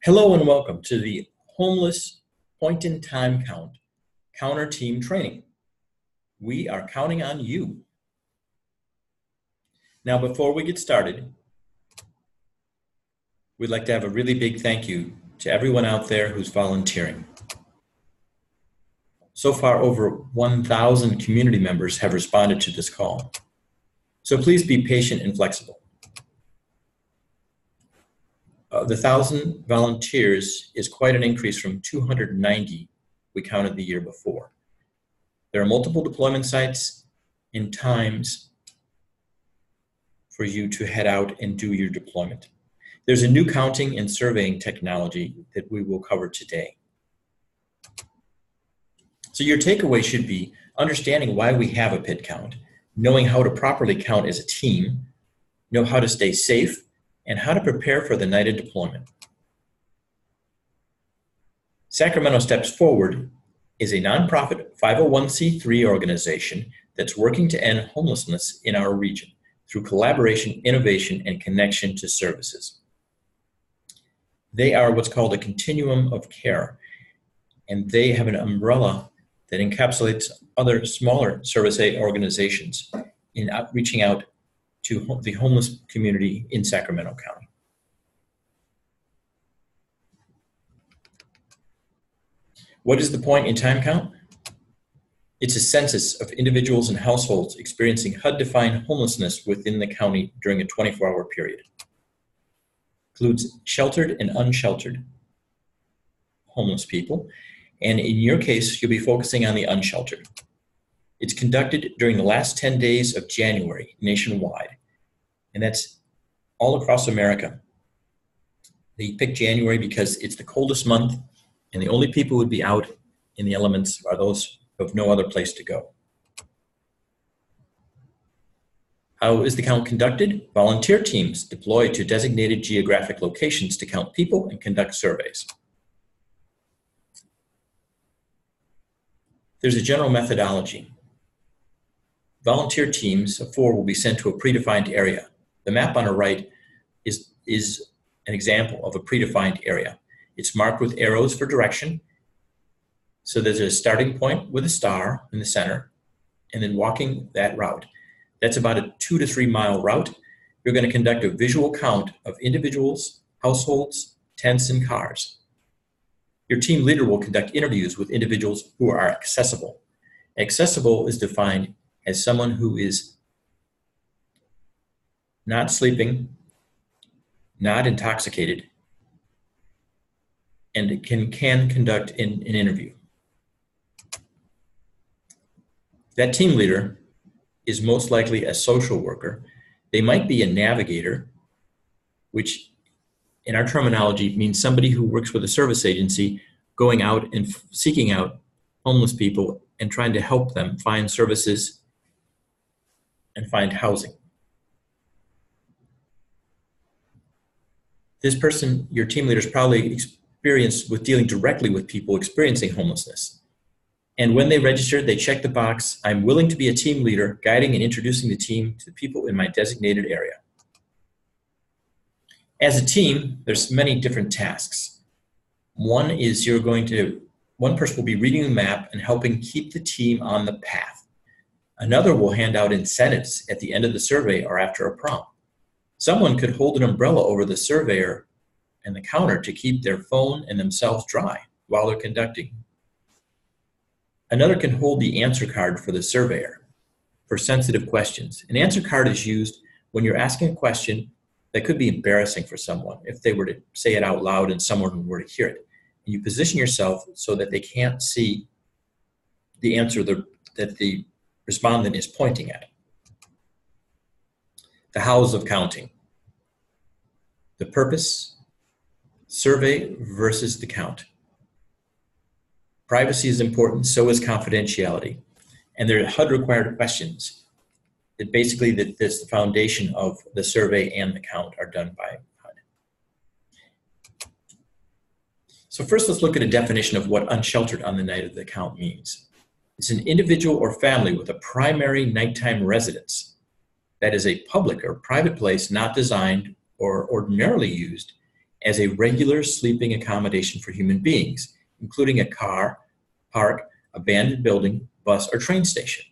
Hello and welcome to the Homeless Point-in-Time Counter Team Training. We are counting on you. Now, before we get started, we'd like to have a really big thank you to everyone out there who's volunteering. So far, over 1,000 community members have responded to this call. So please be patient and flexible. The 1,000 volunteers is quite an increase from 290 we counted the year before. There are multiple deployment sites and times for you to head out and do your deployment. There's a new counting and surveying technology that we will cover today. So your takeaway should be understanding why we have a PID count, knowing how to properly count as a team, know how to stay safe, and how to prepare for the night of deployment. Sacramento Steps Forward is a nonprofit 501c3 organization that's working to end homelessness in our region through collaboration, innovation, and connection to services. They are what's called a continuum of care, and they have an umbrella that encapsulates other smaller service organizations in reaching out to the homeless community in Sacramento County. What is the point-in-time count? It's a census of individuals and households experiencing HUD-defined homelessness within the county during a 24-hour period. Includes sheltered and unsheltered homeless people, and in your case, you'll be focusing on the unsheltered. It's conducted during the last 10 days of January nationwide, and that's all across America. They picked January because it's the coldest month, and the only people who would be out in the elements are those who have no other place to go. How is the count conducted? Volunteer teams deploy to designated geographic locations to count people and conduct surveys. There's a general methodology. Volunteer teams of 4 will be sent to a predefined area. The map on the right is an example of a predefined area. It's marked with arrows for direction. So there's a starting point with a star in the center, and then walking that route. That's about a 2 to 3 mile route. You're going to conduct a visual count of individuals, households, tents, and cars. Your team leader will conduct interviews with individuals who are accessible. Accessible is defined as someone who is not sleeping, not intoxicated, and can conduct an interview. That team leader is most likely a social worker. They might be a navigator, which in our terminology means somebody who works with a service agency going out and seeking out homeless people and trying to help them find services and find housing. This person, your team leader, is probably experienced with dealing directly with people experiencing homelessness. And when they registered, they checked the box, I'm willing to be a team leader, guiding and introducing the team to the people in my designated area. As a team, there's many different tasks. One is one person will be reading the map and helping keep the team on the path. Another will hand out incentives at the end of the survey or after a prompt. Someone could hold an umbrella over the surveyor and the counter to keep their phone and themselves dry while they're conducting. Another can hold the answer card for the surveyor for sensitive questions. An answer card is used when you're asking a question that could be embarrassing for someone if they were to say it out loud and someone were to hear it. And you position yourself so that they can't see the answer that the respondent is pointing at. The hows of counting. The purpose, survey versus the count. Privacy is important, so is confidentiality. And there are HUD-required questions that basically that's the foundation of the survey and the count are done by HUD. So first, let's look at a definition of what unsheltered on the night of the count means. It's an individual or family with a primary nighttime residence that is a public or private place not designed or ordinarily used as a regular sleeping accommodation for human beings, including a car, park, abandoned building, bus or train station,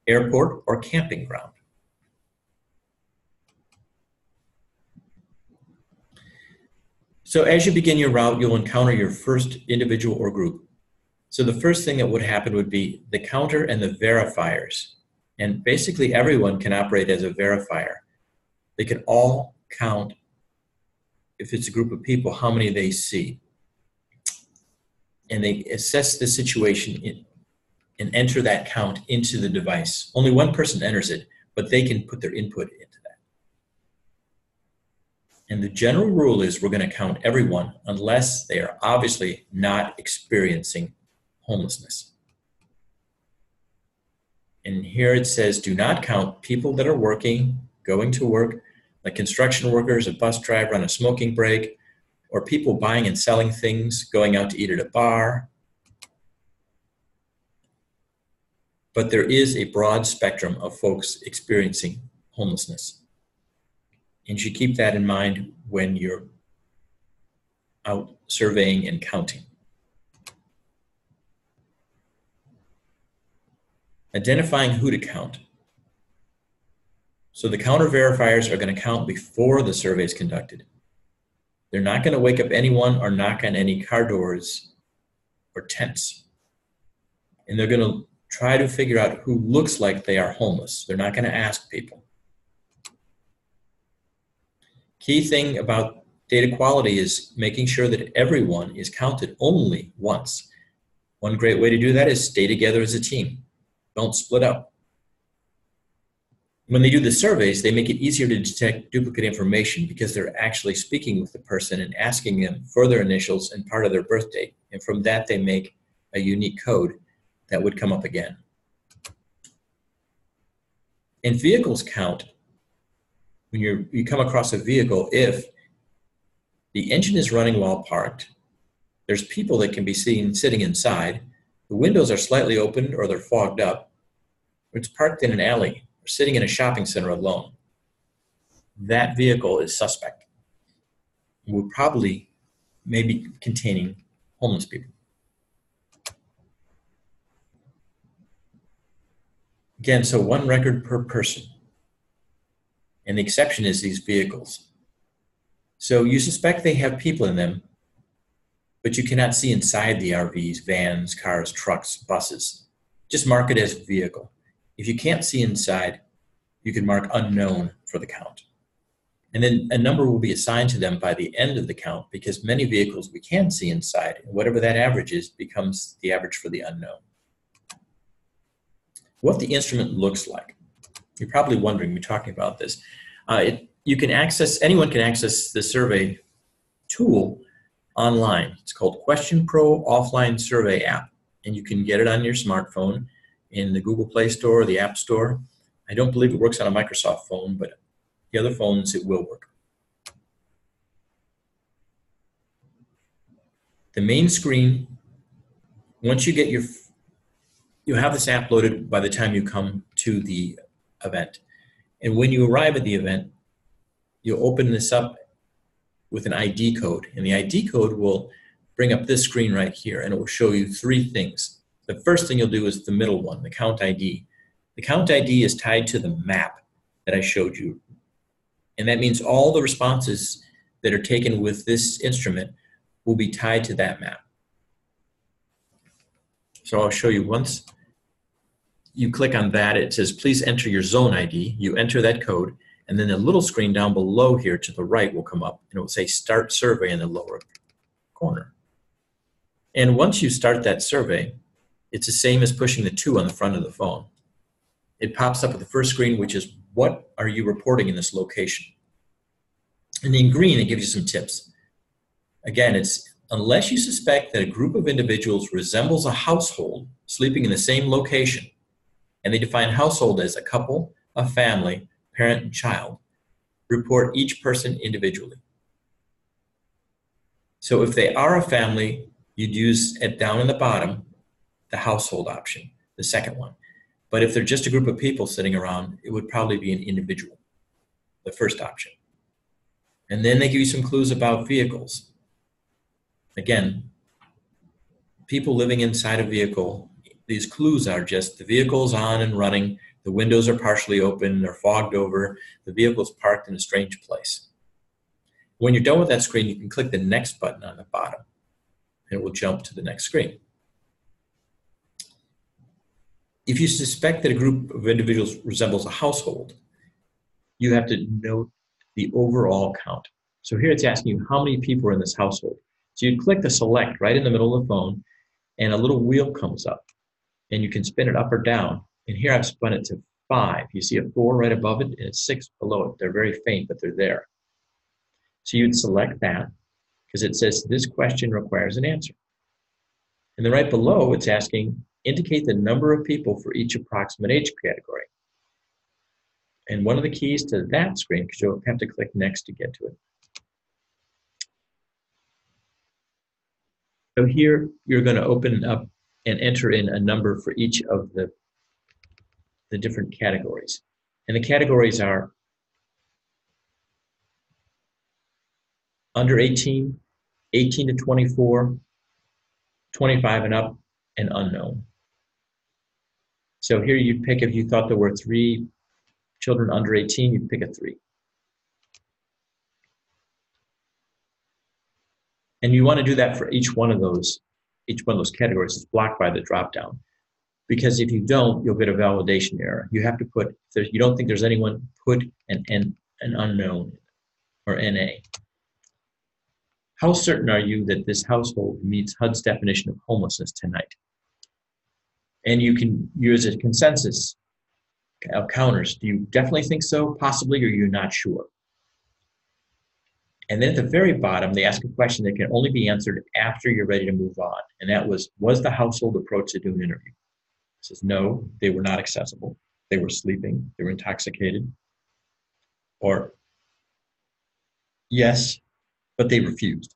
airport or camping ground. So as you begin your route, you'll encounter your first individual or group. So the first thing that would happen would be the counter and the verifiers. And basically everyone can operate as a verifier. They can all count, if it's a group of people, how many they see. And they assess the situation and enter that count into the device. Only one person enters it, but they can put their input into that. And the general rule is we're going to count everyone unless they are obviously not experiencing homelessness. And here it says, do not count people that are working, going to work, like construction workers, a bus driver on a smoking break, or people buying and selling things, going out to eat at a bar. But there is a broad spectrum of folks experiencing homelessness. And you should keep that in mind when you're out surveying and counting. Identifying who to count. So the counter verifiers are going to count before the survey is conducted. They're not going to wake up anyone or knock on any car doors or tents. And they're going to try to figure out who looks like they are homeless. They're not going to ask people. Key thing about data quality is making sure that everyone is counted only once. One great way to do that is stay together as a team. Don't split up. When they do the surveys, they make it easier to detect duplicate information because they're actually speaking with the person and asking them for their initials and part of their birth date. And from that, they make a unique code that would come up again. And vehicles count when you come across a vehicle if the engine is running while parked, there's people that can be seen sitting inside, the windows are slightly open or they're fogged up, or it's parked in an alley or sitting in a shopping center alone. That vehicle is suspect. We're probably maybe containing homeless people. Again, so one record per person. And the exception is these vehicles. So you suspect they have people in them, but you cannot see inside the RVs, vans, cars, trucks, buses. Just mark it as vehicle. If you can't see inside, you can mark unknown for the count. And then a number will be assigned to them by the end of the count because many vehicles we can see inside, and whatever that average is becomes the average for the unknown. What the instrument looks like. You're probably wondering, we're talking about this. Anyone can access the survey tool online. It's called Question Pro Offline Survey App, and you can get it on your smartphone in the Google Play Store or the App Store. I don't believe it works on a Microsoft phone, but the other phones, it will work. The main screen, once you get you have this app loaded by the time you come to the event. And when you arrive at the event, you'll open this up with an ID code. And the ID code will bring up this screen right here, and it will show you three things. The first thing you'll do is the middle one, the count ID. The count ID is tied to the map that I showed you. And that means all the responses that are taken with this instrument will be tied to that map. So I'll show you once you click on that, it says, please enter your zone ID. You enter that code, and then a little screen down below here to the right will come up, and it will say Start Survey in the lower corner. And once you start that survey, it's the same as pushing the 2 on the front of the phone. It pops up at the first screen, which is, what are you reporting in this location? And in green, it gives you some tips. Again, it's unless you suspect that a group of individuals resembles a household sleeping in the same location, and they define household as a couple, a family, parent, and child, report each person individually. So if they are a family, you'd use it down in the bottom, the household option, the second one. But if they're just a group of people sitting around, it would probably be an individual, the first option. And then they give you some clues about vehicles. Again, people living inside a vehicle, these clues are just the vehicle's on and running, the windows are partially open, they're fogged over, the vehicle's parked in a strange place. When you're done with that screen, you can click the next button on the bottom, and it will jump to the next screen. If you suspect that a group of individuals resembles a household, you have to note the overall count. So here it's asking you how many people are in this household. So you click the select right in the middle of the phone, and a little wheel comes up, and you can spin it up or down. And here I've spun it to 5. You see a 4 right above it, and it's 6 below it. They're very faint, but they're there. So you'd select that because it says this question requires an answer. And then right below, it's asking, indicate the number of people for each approximate age category. And one of the keys to that screen, because you'll have to click next to get to it. So here, you're going to open up and enter in a number for each of the different categories. And the categories are under 18, 18 to 24, 25 and up, and unknown. So here you'd pick, if you thought there were 3 children under 18, you'd pick a 3. And you want to do that for each one of those categories. It's blocked by the drop-down. Because if you don't, you'll get a validation error. You have to put, if you don't think there's anyone, put an unknown or NA. How certain are you that this household meets HUD's definition of homelessness tonight? And you can use a consensus of counters. Do you definitely think so, possibly, or you're not sure? And then at the very bottom, they ask a question that can only be answered after you're ready to move on. And that was the household approached to do an interview? It says, no, they were not accessible. They were sleeping. They were intoxicated. Or, yes, but they refused.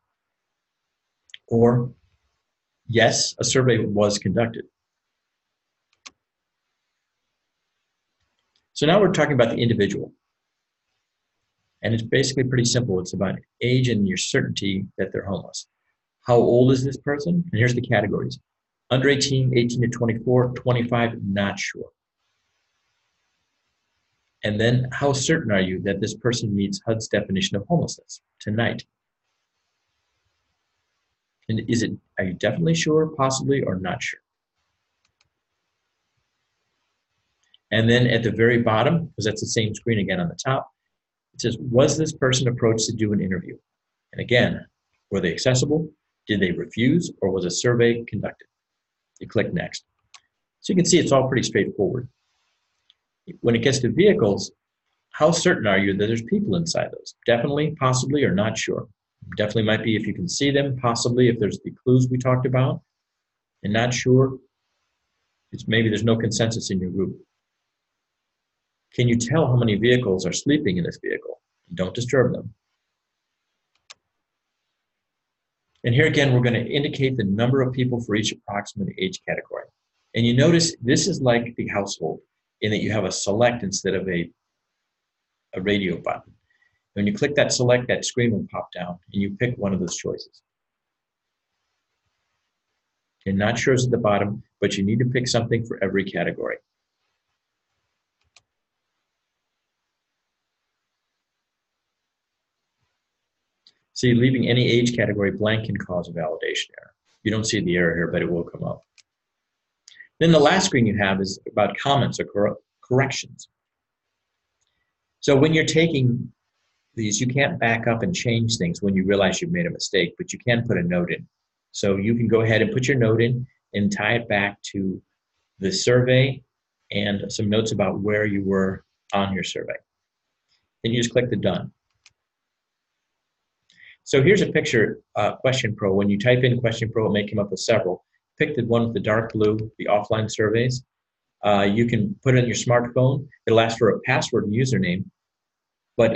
Or, yes, a survey was conducted. So now we're talking about the individual. And it's basically pretty simple. It's about age and your certainty that they're homeless. How old is this person? And here's the categories. Under 18, 18 to 24, 25, not sure. And then how certain are you that this person meets HUD's definition of homelessness tonight? And are you definitely sure, possibly, or not sure? And then at the very bottom, because that's the same screen again on the top, it says, was this person approached to do an interview? And again, were they accessible? Did they refuse, or was a survey conducted? You click next. So you can see it's all pretty straightforward. When it gets to vehicles, how certain are you that there's people inside those? Definitely, possibly, or not sure. Definitely might be if you can see them, possibly if there's the clues we talked about, and not sure, it's maybe there's no consensus in your group. Can you tell how many vehicles are sleeping in this vehicle? Don't disturb them. And here again, we're going to indicate the number of people for each approximate age category. And you notice this is like the household in that you have a select instead of a radio button. When you click that select, that screen will pop down and you pick one of those choices. And not sure is at the bottom, but you need to pick something for every category. See, leaving any age category blank can cause a validation error. You don't see the error here, but it will come up. Then the last screen you have is about comments or corrections. So when you're taking these, you can't back up and change things when you realize you've made a mistake, but you can put a note in. So you can go ahead and put your note in and tie it back to the survey and some notes about where you were on your survey. Then you just click the done. So here's a picture, Question Pro. When you type in Question Pro, it may come up with several. Pick the one with the dark blue, the offline surveys. You can put it on your smartphone. It'll ask for a password and username. But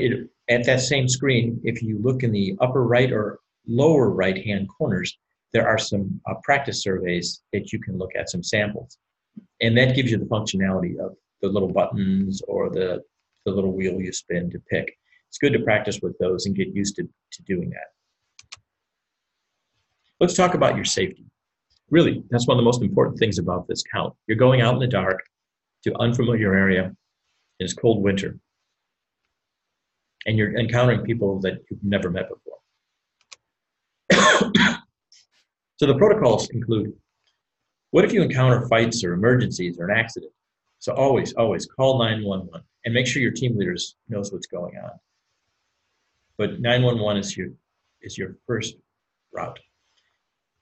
at that same screen, if you look in the upper right or lower right-hand corners, there are some practice surveys that you can look at, some samples. And that gives you the functionality of the little buttons or the little wheel you spin to pick. it's good to practice with those and get used to doing that. Let's talk about your safety. Really, that's one of the most important things about this count. You're going out in the dark to unfamiliar area. It's cold winter. And you're encountering people that you've never met before. So the protocols include, what if you encounter fights or emergencies or an accident? So always, always call 911 and make sure your team leaders knows what's going on. But 911 is your first route.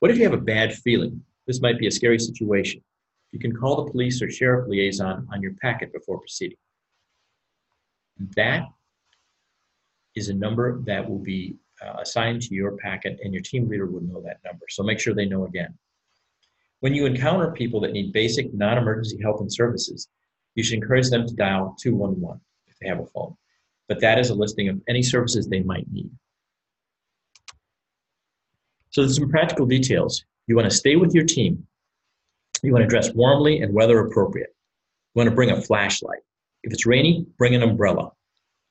What if you have a bad feeling? This might be a scary situation. You can call the police or sheriff liaison on your packet before proceeding. That is a number that will be assigned to your packet, and your team leader will know that number. So make sure they know again. When you encounter people that need basic non-emergency help and services, you should encourage them to dial 211 if they have a phone. But that is a listing of any services they might need. So there's some practical details. You want to stay with your team. You want to dress warmly and weather appropriate. You want to bring a flashlight. If it's rainy, bring an umbrella.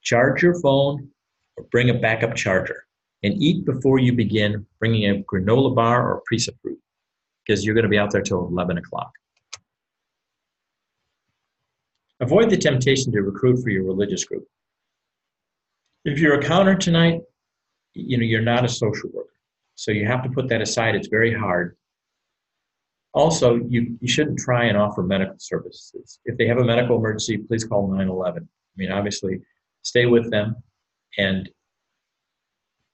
Charge your phone or bring a backup charger. And eat before you begin, bringing a granola bar or a piece of fruit, because you're going to be out there till 11 o'clock. Avoid the temptation to recruit for your religious group. If you're a counter tonight, you're not a social worker. So you have to put that aside. It's very hard. Also, you shouldn't try and offer medical services. If they have a medical emergency, please call 911. Obviously, stay with them and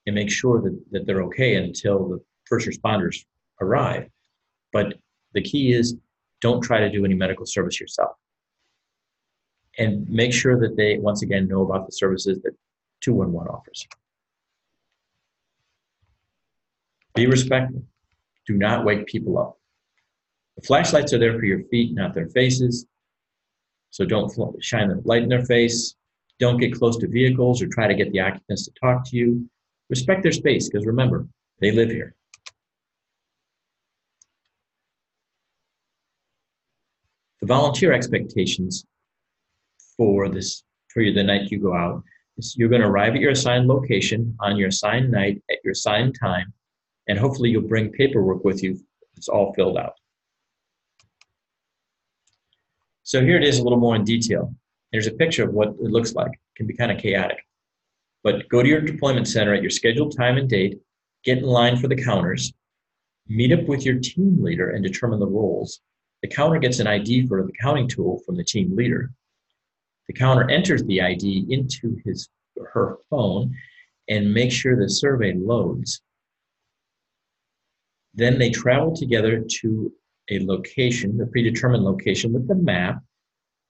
make sure that they're okay until the first responders arrive. But the key is, don't try to do any medical service yourself. And make sure that they, once again, know about the services that 211 offers. Be respectful. Do not wake people up. The flashlights are there for your feet, not their faces. So don't shine the light in their face. Don't get close to vehicles or try to get the occupants to talk to you. Respect their space, because remember, they live here. The volunteer expectations for the night you go out is you're going to arrive at your assigned location on your assigned night at your assigned time, and hopefully you'll bring paperwork with you that's all filled out. So here it is a little more in detail. There's a picture of what it looks like. It can be kind of chaotic. But go to your deployment center at your scheduled time and date, get in line for the counters, meet up with your team leader and determine the roles. The counter gets an ID for the counting tool from the team leader. The counter enters the ID into his or her phone and makes sure the survey loads. Then they travel together to a location, a predetermined location with the map.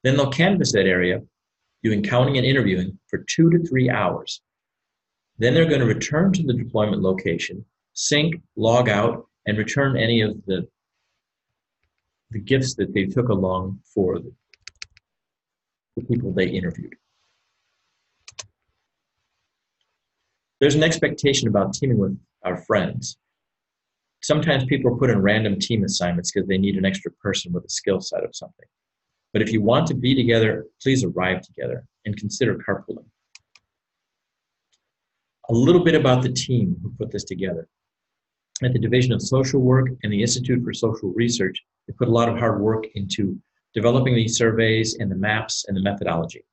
Then they'll canvass that area, doing counting and interviewing for 2 to 3 hours. Then they're going to return to the deployment location, sync, log out, and return any of the gifts that they took along for the people they interviewed. There's an expectation about teaming with our friends. Sometimes people are put in random team assignments because they need an extra person with a skill set of something. But if you want to be together, please arrive together and consider carpooling. A little bit about the team who put this together. At the Division of Social Work and the Institute for Social Research, they put a lot of hard work into developing these surveys and the maps and the methodology.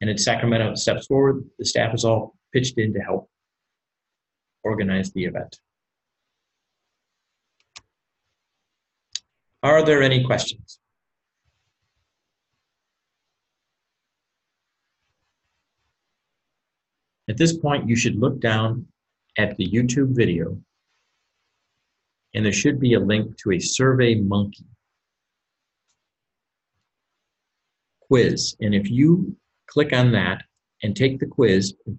And at Sacramento Steps Forward, the staff is all pitched in to help organize the event. Are there any questions? At this point, you should look down at the YouTube video, and there should be a link to a SurveyMonkey quiz. And if you click on that and take the quiz and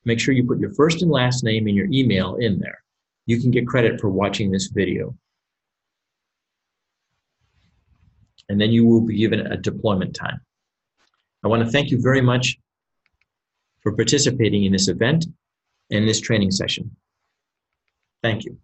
make sure you put your first and last name and your email in there, you can get credit for watching this video. And then you will be given a deployment time. I want to thank you very much for participating in this event and this training session. Thank you.